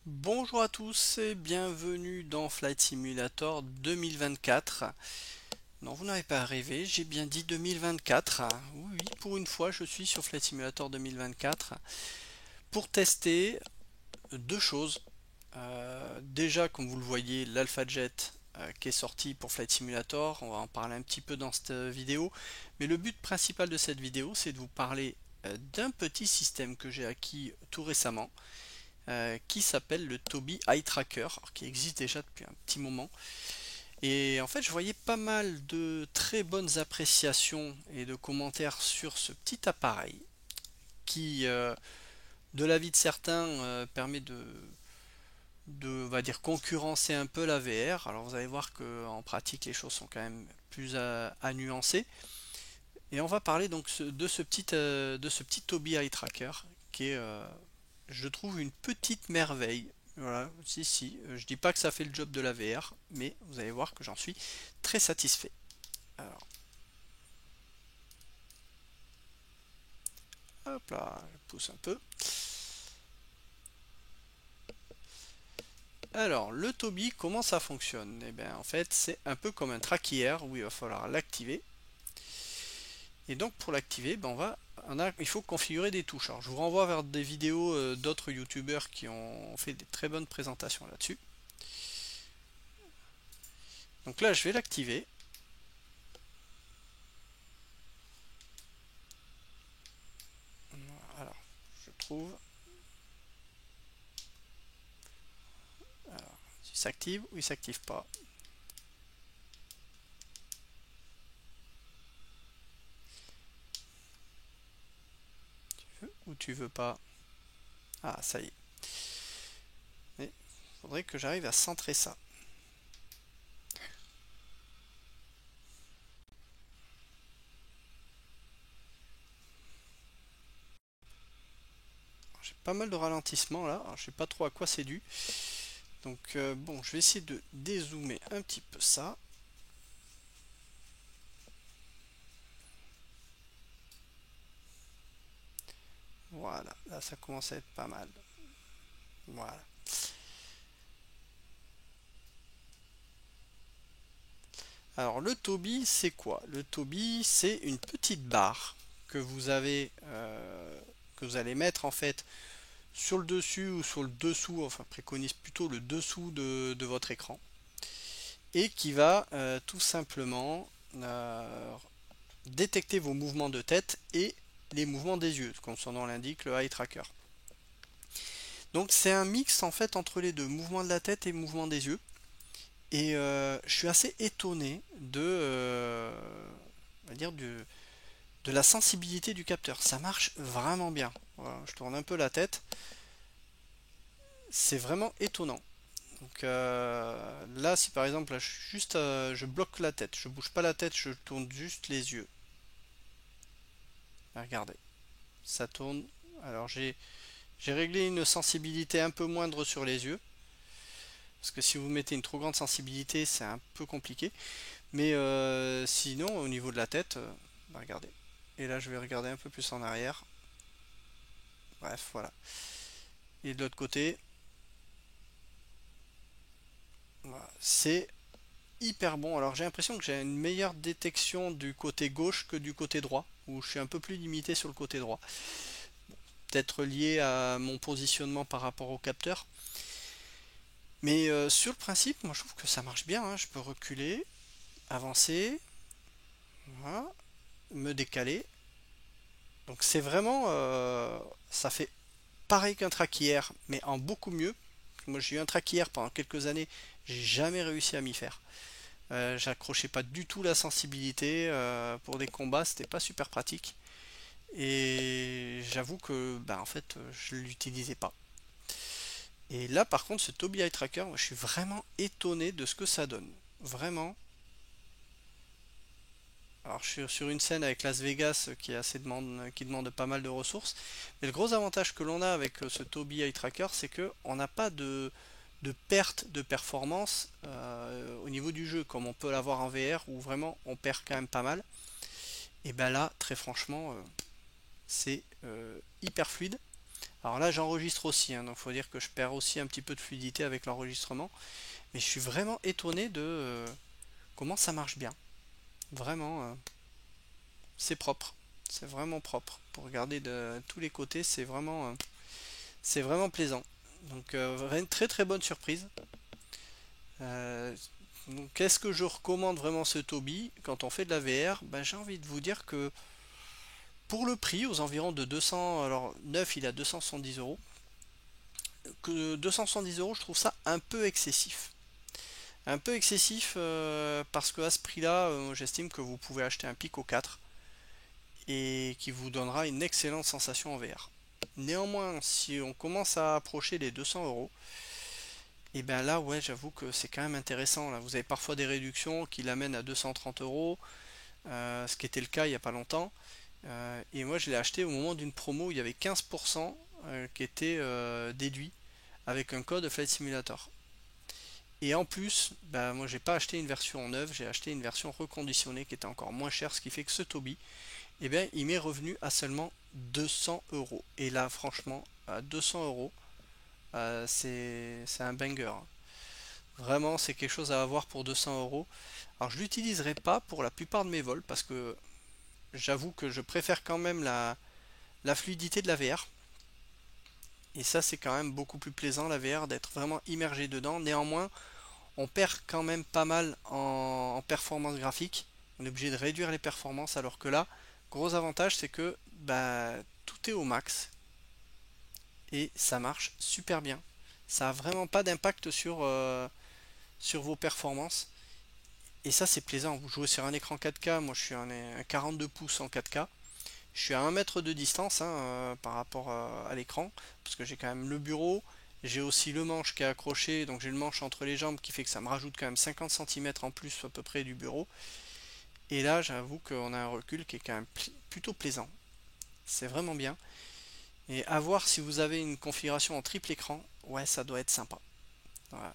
Bonjour à tous et bienvenue dans Flight Simulator 2024. Non, vous n'avez pas rêvé, j'ai bien dit 2024. Oui, oui, pour une fois, je suis sur Flight Simulator 2024 pour tester deux choses. Déjà, comme vous le voyez, l'Alpha Jet qui est sorti pour Flight Simulator, on va en parler un petit peu dans cette vidéo. Mais le but principal de cette vidéo, c'est de vous parler d'un petit système que j'ai acquis tout récemment qui s'appelle le Tobii Eye Tracker, qui existe déjà depuis un petit moment. Et en fait, je voyais pas mal de très bonnes appréciations et de commentaires sur ce petit appareil qui, de l'avis de certains, permet on va dire, concurrencer un peu la VR. Alors vous allez voir qu'en pratique, les choses sont quand même plus à nuancer. Et on va parler donc de ce petit Tobii Eye Tracker qui est, je trouve, une petite merveille. Voilà, si, je dis pas que ça fait le job de la VR, mais vous allez voir que j'en suis très satisfait. Alors, hop là, je pousse un peu. Alors, le Tobii, comment ça fonctionne? Eh bien, en fait, c'est un peu comme un traquier où il va falloir l'activer. Et donc, pour l'activer, ben, il faut configurer des touches. Alors, je vous renvoie vers des vidéos d'autres youtubeurs qui ont fait des très bonnes présentations là-dessus. Donc là, je vais l'activer. Alors, je trouve. Alors, il s'active ou il s'active pas. Ou tu veux pas. Ah, ça y est. Mais il faudrait que j'arrive à centrer ça. J'ai pas mal de ralentissement là. Alors, je sais pas trop à quoi c'est dû. Donc bon, je vais essayer de dézoomer un petit peu ça. Voilà, là ça commence à être pas mal. Voilà. Alors le Tobii, c'est quoi? Le Tobii, c'est une petite barre que vous avez, que vous allez mettre en fait sur le dessus ou sur le dessous, enfin préconise plutôt le dessous de votre écran, et qui va tout simplement détecter vos mouvements de tête et les mouvements des yeux, comme son nom l'indique, le eye tracker. Donc c'est un mix en fait entre les deux, mouvement de la tête et mouvement des yeux. Et je suis assez étonné on va dire de la sensibilité du capteur. Ça marche vraiment bien. Voilà, je tourne un peu la tête. C'est vraiment étonnant. Donc là, si par exemple, là, je bloque la tête, je bouge pas la tête, je tourne juste les yeux. Regardez, ça tourne. Alors j'ai réglé une sensibilité un peu moindre sur les yeux, parce que si vous mettez une trop grande sensibilité, c'est un peu compliqué. Mais sinon, au niveau de la tête, regardez. Et là, je vais regarder un peu plus en arrière. Bref, voilà. Et de l'autre côté, voilà. C'est hyper bon. Alors, j'ai l'impression que j'ai une meilleure détection du côté gauche que du côté droit, où je suis un peu plus limité sur le côté droit. Peut-être lié à mon positionnement par rapport au capteur. Mais sur le principe, moi je trouve que ça marche bien, hein. Je peux reculer, avancer, voilà, me décaler. Donc c'est vraiment, ça fait pareil qu'un traquier, mais en beaucoup mieux. Moi j'ai eu un traquier pendant quelques années, j'ai jamais réussi à m'y faire. J'accrochais pas du tout la sensibilité pour des combats, c'était pas super pratique. Et j'avoue que, bah, en fait, je l'utilisais pas. Et là, par contre, ce Tobii Eye Tracker, moi, je suis vraiment étonné de ce que ça donne. Vraiment. Alors, je suis sur une scène avec Las Vegas qui demande pas mal de ressources. Mais le gros avantage que l'on a avec ce Tobii Eye Tracker, c'est que on n'a pas de perte de performance au niveau du jeu, comme on peut l'avoir en VR, où vraiment on perd quand même pas mal. Et ben là, très franchement, c'est hyper fluide. Alors là j'enregistre aussi, hein, donc faut dire que je perds aussi un petit peu de fluidité avec l'enregistrement, mais je suis vraiment étonné de comment ça marche bien. Vraiment, c'est propre, c'est vraiment propre. Pour regarder de tous les côtés, c'est vraiment plaisant. Donc une très très bonne surprise. Euh, donc, qu'est-ce que je recommande vraiment ce Tobii quand on fait de la VR? Ben, j'ai envie de vous dire que pour le prix, aux environs de 200, alors neuf il est à 270 euros, que 270 euros, je trouve ça un peu excessif. Un peu excessif parce que à ce prix-là, j'estime que vous pouvez acheter un Pico 4 et qui vous donnera une excellente sensation en VR. Néanmoins, si on commence à approcher les 200 euros, et bien là, ouais, j'avoue que c'est quand même intéressant. Là, vous avez parfois des réductions qui l'amènent à 230 euros, ce qui était le cas il n'y a pas longtemps. Et moi, je l'ai acheté au moment d'une promo où il y avait 15% qui était déduit avec un code Flight Simulator. Et en plus, bah, moi, j'ai pas acheté une version neuve, j'ai acheté une version reconditionnée qui était encore moins chère, ce qui fait que ce Tobii, eh bien, il m'est revenu à seulement 200 euros. Et là, franchement, à 200 euros, c'est un banger. Vraiment, c'est quelque chose à avoir pour 200 euros. Alors, je l'utiliserai pas pour la plupart de mes vols parce que j'avoue que je préfère quand même la fluidité de la VR. Et ça, c'est quand même beaucoup plus plaisant, la VR, d'être vraiment immergé dedans. Néanmoins, on perd quand même pas mal en performance graphique. On est obligé de réduire les performances, alors que là, gros avantage, c'est que bah, tout est au max et ça marche super bien. Ça a vraiment pas d'impact sur vos performances. Et ça, c'est plaisant. Vous jouez sur un écran 4K. Moi, je suis un 42 pouces en 4K. Je suis à 1 mètre de distance, hein, par rapport à l'écran, parce que j'ai quand même le bureau, j'ai aussi le manche qui est accroché, donc j'ai le manche entre les jambes qui fait que ça me rajoute quand même 50 centimètres en plus à peu près du bureau. Et là, j'avoue qu'on a un recul qui est quand même plutôt plaisant. C'est vraiment bien. Et à voir si vous avez une configuration en triple écran, ouais, ça doit être sympa. Voilà.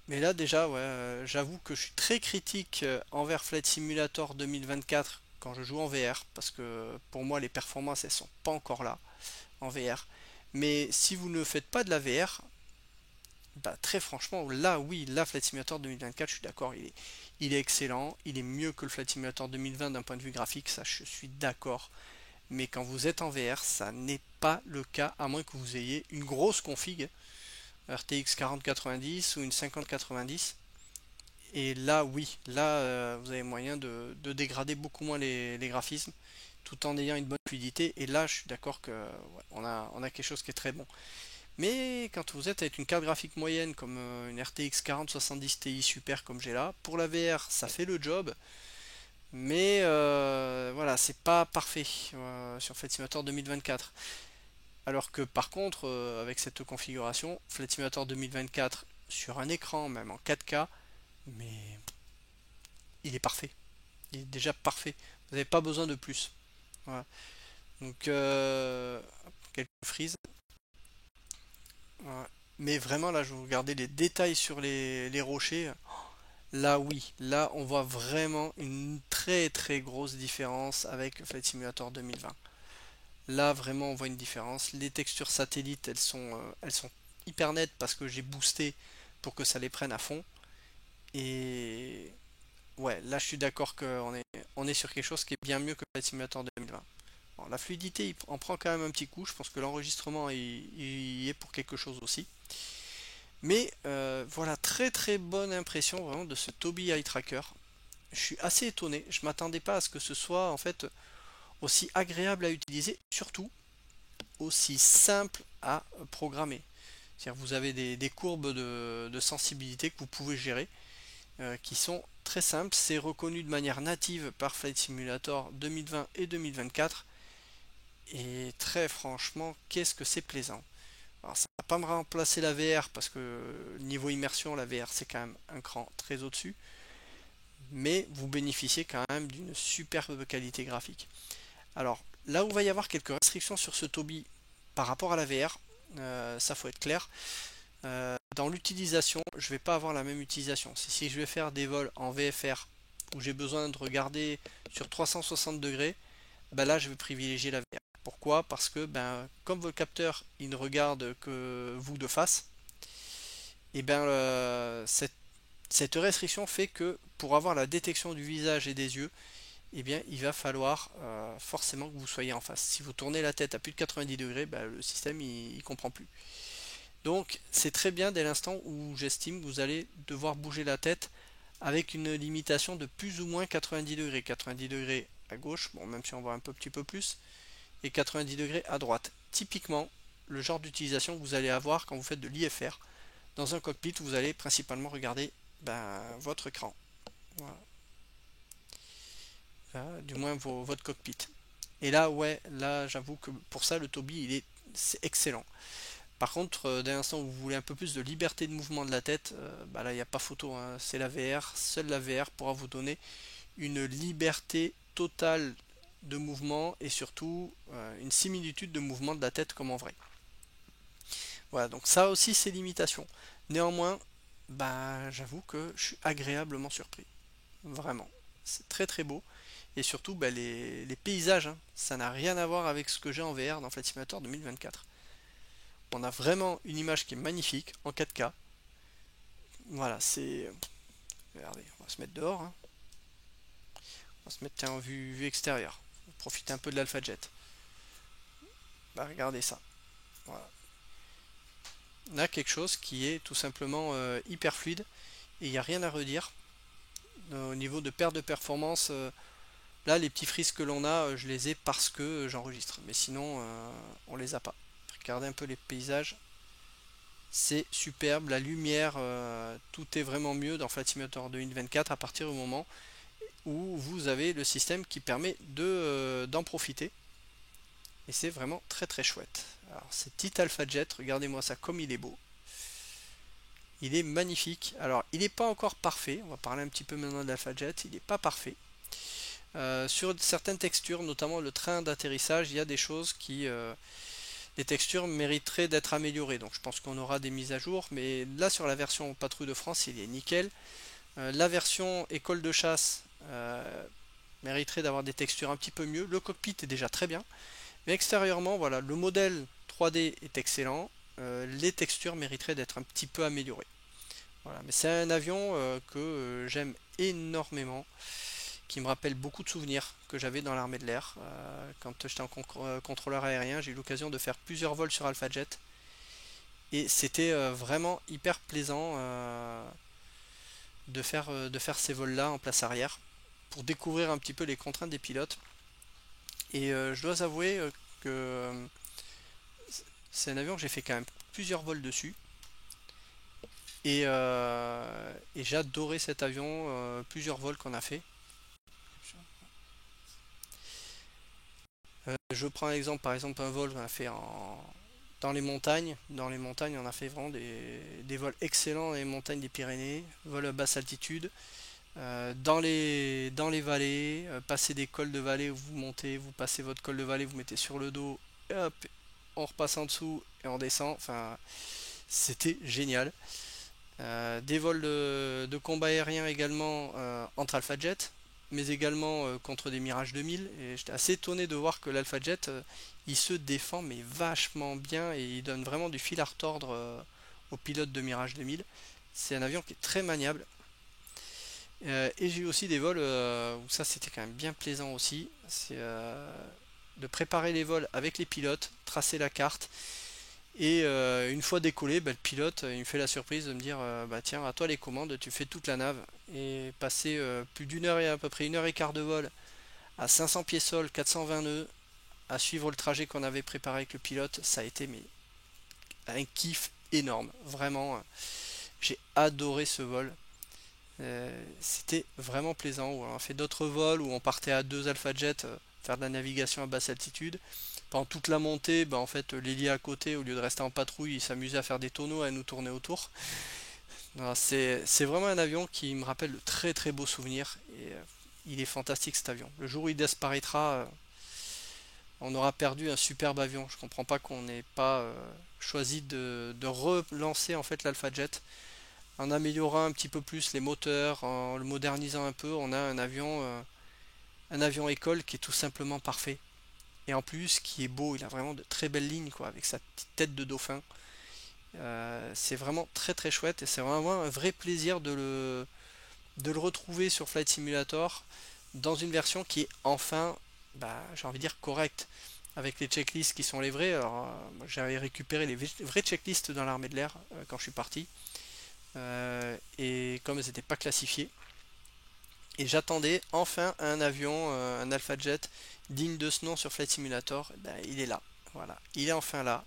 Mais là déjà, ouais, j'avoue que je suis très critique envers Flight Simulator 2024 quand je joue en VR, parce que pour moi les performances elles sont pas encore là en VR. Mais si vous ne faites pas de la VR, bah, très franchement, là oui, la Flight Simulator 2024, je suis d'accord, il est excellent, il est mieux que le Flight Simulator 2020 d'un point de vue graphique, ça je suis d'accord. Mais quand vous êtes en VR, ça n'est pas le cas, à moins que vous ayez une grosse config, RTX 4090 ou une 5090. Et là, oui, là, vous avez moyen de dégrader beaucoup moins les graphismes, tout en ayant une bonne fluidité. Et là, je suis d'accord que ouais, on a quelque chose qui est très bon. Mais quand vous êtes avec une carte graphique moyenne comme une RTX 4070 Ti Super comme j'ai là, pour la VR, ça fait le job. Mais voilà, c'est pas parfait sur Flight Simulator 2024. Alors que par contre, avec cette configuration, Flight Simulator 2024 sur un écran, même en 4K, mais il est parfait. Il est déjà parfait. Vous n'avez pas besoin de plus. Voilà. Donc, quelques frises. Voilà. Mais vraiment, là, je vais regarder les détails sur les rochers. Là, oui, là, on voit vraiment une très très grosse différence avec Flight Simulator 2020. Là, vraiment, on voit une différence. Les textures satellites, elles sont hyper nettes parce que j'ai boosté pour que ça les prenne à fond. Et ouais, là, je suis d'accord qu'on est sur quelque chose qui est bien mieux que Flight Simulator 2020. Bon, la fluidité, il en prend quand même un petit coup. Je pense que l'enregistrement, il est pour quelque chose aussi. Mais voilà, très très bonne impression vraiment de ce Tobii Eye Tracker. Je suis assez étonné. Je m'attendais pas à ce que ce soit en fait aussi agréable à utiliser, surtout aussi simple à programmer. C'est-à-dire vous avez des courbes de sensibilité que vous pouvez gérer, qui sont très simples. C'est reconnu de manière native par Flight Simulator 2020 et 2024. Et très franchement, qu'est-ce que c'est plaisant. Alors ça va pas me remplacer la VR parce que niveau immersion, la VR c'est quand même un cran très au-dessus. Mais vous bénéficiez quand même d'une superbe qualité graphique. Alors là où il va y avoir quelques restrictions sur ce Tobii par rapport à la VR, ça faut être clair. Dans l'utilisation, je vais pas avoir la même utilisation. Si je vais faire des vols en VFR où j'ai besoin de regarder sur 360 degrés, bah là je vais privilégier la VR. Pourquoi? Parce que ben, comme votre capteur il ne regarde que vous de face, et ben cette restriction fait que pour avoir la détection du visage et des yeux, eh bien, il va falloir forcément que vous soyez en face. Si vous tournez la tête à plus de 90 degrés, ben, le système il comprend plus. Donc c'est très bien dès l'instant où j'estime que vous allez devoir bouger la tête avec une limitation de plus ou moins 90 degrés. 90 degrés à gauche, bon même si on voit un petit peu plus, et 90 degrés à droite. Typiquement, le genre d'utilisation que vous allez avoir quand vous faites de l'IFR. Dans un cockpit, vous allez principalement regarder ben, votre écran. Voilà. Du moins votre cockpit. Et là, ouais, là j'avoue que pour ça, le Tobii, c'est excellent. Par contre, dès l'instant où vous voulez un peu plus de liberté de mouvement de la tête, bah là il n'y a pas photo, hein. C'est la VR, seule la VR pourra vous donner une liberté totale de mouvement et surtout une similitude de mouvement de la tête comme en vrai. Voilà, donc ça aussi c'est limitations. Néanmoins, bah j'avoue que je suis agréablement surpris. Vraiment. C'est très très beau. Et surtout bah, les paysages, hein, ça n'a rien à voir avec ce que j'ai en VR dans Flight Simulator 2024. On a vraiment une image qui est magnifique en 4K. Voilà, c'est. Regardez, on va se mettre dehors, hein. On va se mettre tiens, en vue extérieure. Profiter un peu de l'Alpha Jet. Bah, regardez ça. Voilà. On a quelque chose qui est tout simplement hyper fluide et il n'y a rien à redire. Au niveau de perte de performance, là, les petits frises que l'on a, je les ai parce que j'enregistre. Mais sinon, on les a pas. Regardez un peu les paysages. C'est superbe, la lumière, tout est vraiment mieux dans Flight Simulator 2024 à partir du moment où vous avez le système qui permet d'en profiter. Et c'est vraiment très très chouette. Alors, c'est petit Alpha Jet, regardez-moi ça comme il est beau. Il est magnifique. Alors, il n'est pas encore parfait. On va parler un petit peu maintenant de l'Alpha Jet. Il n'est pas parfait. Sur certaines textures, notamment le train d'atterrissage, il y a des choses qui, les textures mériteraient d'être améliorées. Donc je pense qu'on aura des mises à jour. Mais là, sur la version Patrouille de France, il est nickel. La version École de chasse mériterait d'avoir des textures un petit peu mieux. Le cockpit est déjà très bien. Mais extérieurement, voilà, le modèle 3D est excellent. Les textures mériteraient d'être un petit peu améliorées. Voilà, mais c'est un avion que j'aime énormément, qui me rappelle beaucoup de souvenirs que j'avais dans l'armée de l'air. Quand j'étais en contrôleur aérien, j'ai eu l'occasion de faire plusieurs vols sur Alpha Jet. Et c'était vraiment hyper plaisant de faire ces vols-là en place arrière pour découvrir un petit peu les contraintes des pilotes. Et je dois avouer que c'est un avion que j'ai fait quand même plusieurs vols dessus. Et j'ai adoré cet avion, plusieurs vols qu'on a fait. Je prends un exemple, par exemple un vol qu'on a fait dans les montagnes. Dans les montagnes, on a fait vraiment des vols excellents dans les montagnes des Pyrénées, vol à basse altitude. Dans les vallées, passer des cols de vallée où vous montez, vous passez votre col de vallée, vous mettez sur le dos, et hop, on repasse en dessous et on descend. Enfin, c'était génial. Des vols de combat aérien également entre Alpha Jet, mais également contre des Mirage 2000. Et j'étais assez étonné de voir que l'Alpha Jet, il se défend mais vachement bien et il donne vraiment du fil à retordre aux pilotes de Mirage 2000. C'est un avion qui est très maniable. Et j'ai eu aussi des vols où ça c'était quand même bien plaisant aussi. C'est de préparer les vols avec les pilotes, tracer la carte. Et une fois décollé, bah, le pilote il me fait la surprise de me dire bah tiens, à toi les commandes, tu fais toute la nave. Et passer plus d'une heure et à peu près une heure et quart de vol à 500 pieds sol, 420 nœuds, à suivre le trajet qu'on avait préparé avec le pilote, ça a été mais, un kiff énorme. Vraiment, j'ai adoré ce vol. C'était vraiment plaisant. On a fait d'autres vols où on partait à deux Alpha Jet faire de la navigation à basse altitude. Pendant toute la montée, bah, en fait, l'hélice à côté, au lieu de rester en patrouille, il s'amusait à faire des tonneaux, à nous tourner autour. C'est vraiment un avion qui me rappelle de très très beaux souvenirs. Et il est fantastique cet avion. Le jour où il disparaîtra, on aura perdu un superbe avion. Je comprends pas qu'on n'ait pas choisi de relancer en fait l'Alpha Jet en améliorant un petit peu plus les moteurs, en le modernisant un peu. On a un avion école qui est tout simplement parfait. Et en plus, ce qui est beau, il a vraiment de très belles lignes, quoi, avec sa petite tête de dauphin. C'est vraiment très très chouette et c'est vraiment un vrai plaisir de le retrouver sur Flight Simulator dans une version qui est enfin, bah, j'ai envie de dire, correcte, avec les checklists qui sont les vraies. Alors, moi, j'avais récupéré les vraies checklists dans l'armée de l'air quand je suis parti, et comme elles n'étaient pas classifiées, et j'attendais enfin un avion, un Alpha Jet digne de ce nom sur Flight Simulator. Ben, il est là, voilà, il est enfin là.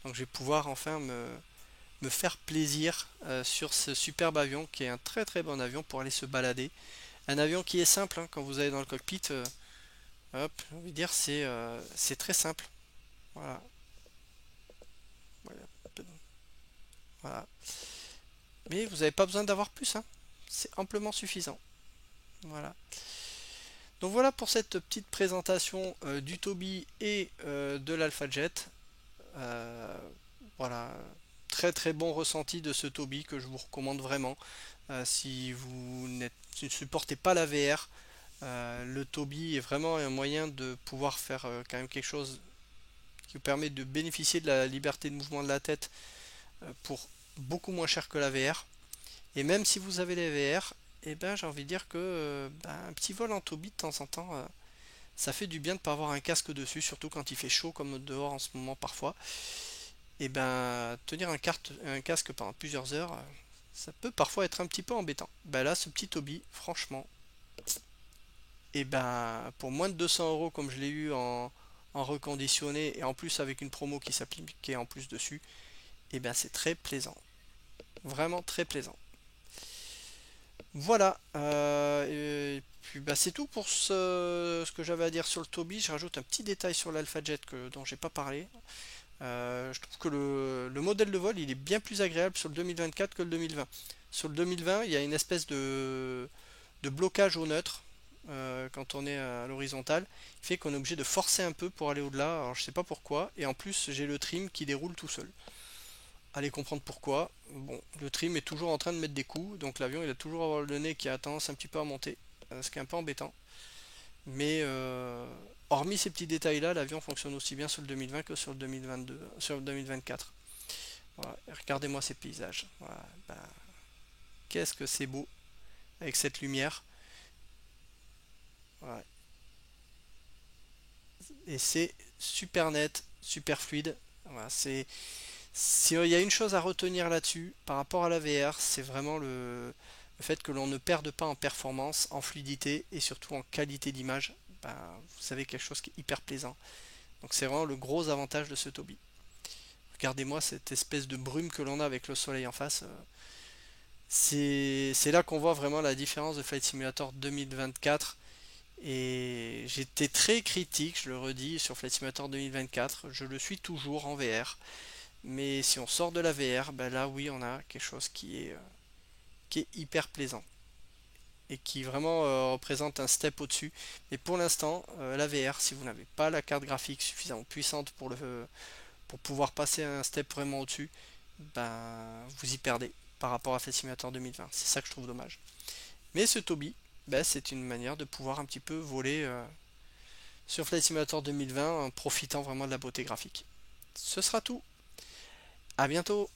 Donc je vais pouvoir enfin me faire plaisir sur ce superbe avion qui est un très très bon avion pour aller se balader. Un avion qui est simple, hein, quand vous allez dans le cockpit, hop, j'ai envie de dire c'est très simple. Voilà. Voilà. Voilà. Mais vous n'avez pas besoin d'avoir plus, hein. C'est amplement suffisant. Voilà. Donc voilà pour cette petite présentation du Toby et de l'Alpha Jet. Euh, voilà, très très bon ressenti de ce Toby que je vous recommande vraiment. Si vous ne supportez pas la VR, le Toby est vraiment un moyen de pouvoir faire quand même quelque chose qui vous permet de bénéficier de la liberté de mouvement de la tête pour beaucoup moins cher que la VR. Et même si vous avez les VR, eh ben, j'ai envie de dire que un petit vol en Toby de temps en temps, ça fait du bien de ne pas avoir un casque dessus, surtout quand il fait chaud comme dehors en ce moment parfois. Et ben tenir un casque pendant plusieurs heures, ça peut parfois être un petit peu embêtant. Ben là, ce petit Toby, franchement, et ben pour moins de 200 € comme je l'ai eu en reconditionné et en plus avec une promo qui s'appliquait en plus dessus, et ben c'est très plaisant. Vraiment très plaisant. Voilà, et puis bah, c'est tout pour ce que j'avais à dire sur le Toby. Je rajoute un petit détail sur l'Alpha Jet dont j'ai pas parlé. Je trouve que le modèle de vol il est bien plus agréable sur le 2024 que le 2020. Sur le 2020, il y a une espèce de blocage au neutre quand on est à l'horizontale, qui fait qu'on est obligé de forcer un peu pour aller au-delà. Alors je sais pas pourquoi. Et en plus, j'ai le trim qui déroule tout seul. Allez comprendre pourquoi. Bon, le trim est toujours en train de mettre des coups, donc l'avion il a toujours le nez qui a tendance un petit peu à monter, ce qui est un peu embêtant. Mais hormis ces petits détails-là, l'avion fonctionne aussi bien sur le 2020 que sur le 2022, sur le 2024. Voilà. Regardez-moi ces paysages. Voilà. Ben, qu'est-ce que c'est beau avec cette lumière. Voilà. Et c'est super net, super fluide. Voilà. S'il y a une chose à retenir là-dessus par rapport à la VR, c'est vraiment le fait que l'on ne perde pas en performance, en fluidité et surtout en qualité d'image. Ben, vous savez, quelque chose qui est hyper plaisant. Donc c'est vraiment le gros avantage de ce Toby. Regardez-moi cette espèce de brume que l'on a avec le soleil en face. C'est là qu'on voit vraiment la différence de Flight Simulator 2024. Et j'étais très critique, je le redis, sur Flight Simulator 2024. Je le suis toujours en VR. Mais si on sort de la VR, ben là oui, on a quelque chose qui est hyper plaisant. Et qui vraiment représente un step au-dessus. Mais pour l'instant, la VR, si vous n'avez pas la carte graphique suffisamment puissante pour pouvoir passer un step vraiment au-dessus, ben vous y perdez par rapport à Flight Simulator 2020. C'est ça que je trouve dommage. Mais ce Toby, ben, c'est une manière de pouvoir un petit peu voler sur Flight Simulator 2020 en profitant vraiment de la beauté graphique. Ce sera tout. À bientôt.